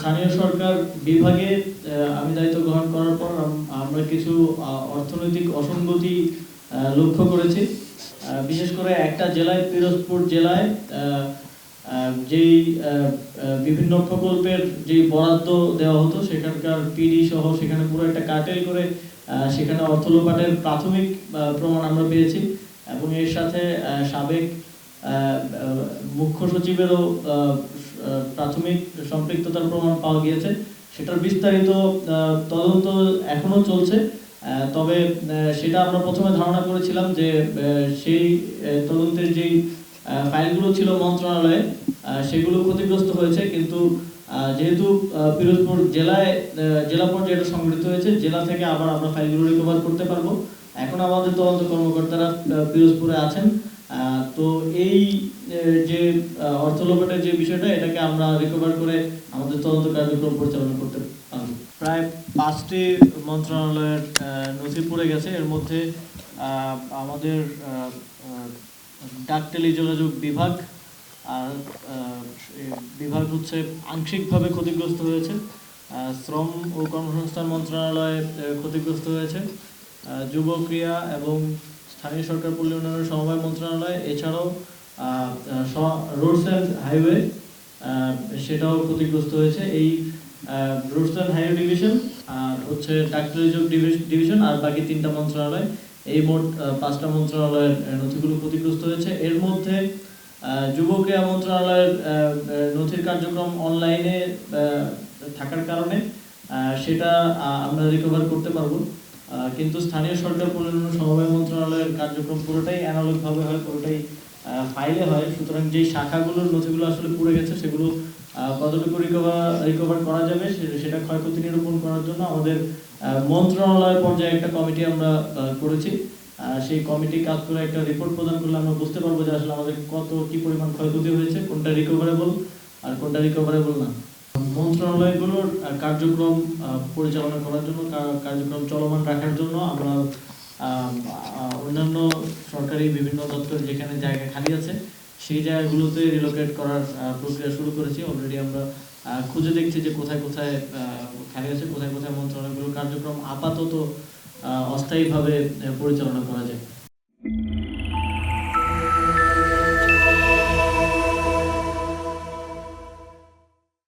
স্থানীয় সরকার বিভাগে আমি দায়িত্ব গ্রহণ করার পর আমরা কিছু অর্থনৈতিক অসঙ্গতি লক্ষ্য করেছি। বিশেষ করে একটা জেলায়, পিরোজপুর জেলায় যেই বিভিন্ন প্রকল্পের যে বরাদ্দ দেওয়া হতো সেখানকার পিডি সহ সেখানে পুরো একটা কার্টেল করে সেখানে অর্থ লোপাটের প্রাথমিক প্রমাণ আমরা পেয়েছি এবং এর সাথে সাবেক মুখ্য সচিবেরও প্রাথমিক সম্পৃক্ততার প্রমাণ পাওয়া গিয়েছে। সেটার বিস্তারিত তদন্ত এখনো চলছে, তবে সেটা আমরা প্রথমে ধারণা করেছিলাম যে সেই তদন্তের যেই ফাইলগুলো ছিল মন্ত্রণালয়ে সেগুলো ক্ষতিগ্রস্ত হয়েছে, কিন্তু যেহেতু পিরোজপুর জেলা পর্যায়ে এটা সংগঠিত হয়েছে, জেলা থেকে আবার আমরা ফাইলগুলো রিকভার করতে পারবো। এখন আমাদের তদন্ত কর্মকর্তারা পিরোজপুরে আছেন। তো এই যে অর্থ লোপাটের যে বিষয়টা, এটাকে আমরা রিকভার করে আমাদের তদন্ত কার্যক্রম পরিচালনা করতে পারব। প্রায় 5টি মন্ত্রণালয়ের নথি পড়ে গেছে। এর মধ্যে আমাদের ডাক টেলিযোগাযোগ বিভাগ বিভাগ হচ্ছে আংশিকভাবে ক্ষতিগ্রস্ত হয়েছে। শ্রম ও কর্মসংস্থান মন্ত্রণালয় ক্ষতিগ্রস্ত হয়েছে। যুব ক্রীড়া এবং স্থানীয় সরকার পল্লী উন্নয়ন সমবায় মন্ত্রণালয়, এছাড়াও রোডস অ্যান্ড হাইওয়ে সেটাও ক্ষতিগ্রস্ত হয়েছে। এই রোডস অ্যান্ড হাইওয়ে ডিভিশন আর হচ্ছে ডাক টেলিযোগাযোগ ডিভিশন আর বাকি 3টা মন্ত্রণালয়, এই মোট 5টা মন্ত্রণালয়ের নথিগুলো ক্ষতিগ্রস্ত হয়েছে। এর মধ্যে যুব ক্রীড়া মন্ত্রণালয়ের নথির কার্যক্রম অনলাইনে থাকার কারণে সেটা আমরা রিকভার করতে পারবো, কিন্তু স্থানীয় সরকার পরিবহন সমবায় মন্ত্রণালয়ের কার্যক্রম পুরোটাই অ্যানালগভাবে হয়, পুরোটাই ফাইলে হয়। সুতরাং যেই শাখাগুলোর নথিগুলো আসলে পুড়ে গেছে সেগুলো কতটুকু রিকভার করা যাবে সেটা ক্ষয়ক্ষতি নিরূপণ করার জন্য আমাদের মন্ত্রণালয় পর্যায়ে একটা কমিটি আমরা করেছি। সেই কমিটি কাজ করে একটা রিপোর্ট প্রদান করলে আমরা বুঝতে পারবো যে আসলে আমাদের কি পরিমাণ ক্ষয়ক্ষতি হয়েছে, কোনটা রিকভারেবল আর কোনটা রিকভারেবল না। মন্ত্রণালয়গুলোর কার্যক্রম পরিচালনা করার জন্য, কার্যক্রম চলমান রাখার জন্য আমরা অন্যান্য সরকারি বিভিন্ন দপ্তর যেখানে জায়গা খালি আছে সেই জায়গাগুলোতে রিলোকেট করার প্রক্রিয়া শুরু করেছি। অলরেডি আমরা খুঁজে দেখছি যে কোথায় কোথায় খালি আছে, কোথায় কোথায় মন্ত্রণালয়গুলোর কার্যক্রম আপাতত অস্থায়ীভাবে পরিচালনা করা যায়।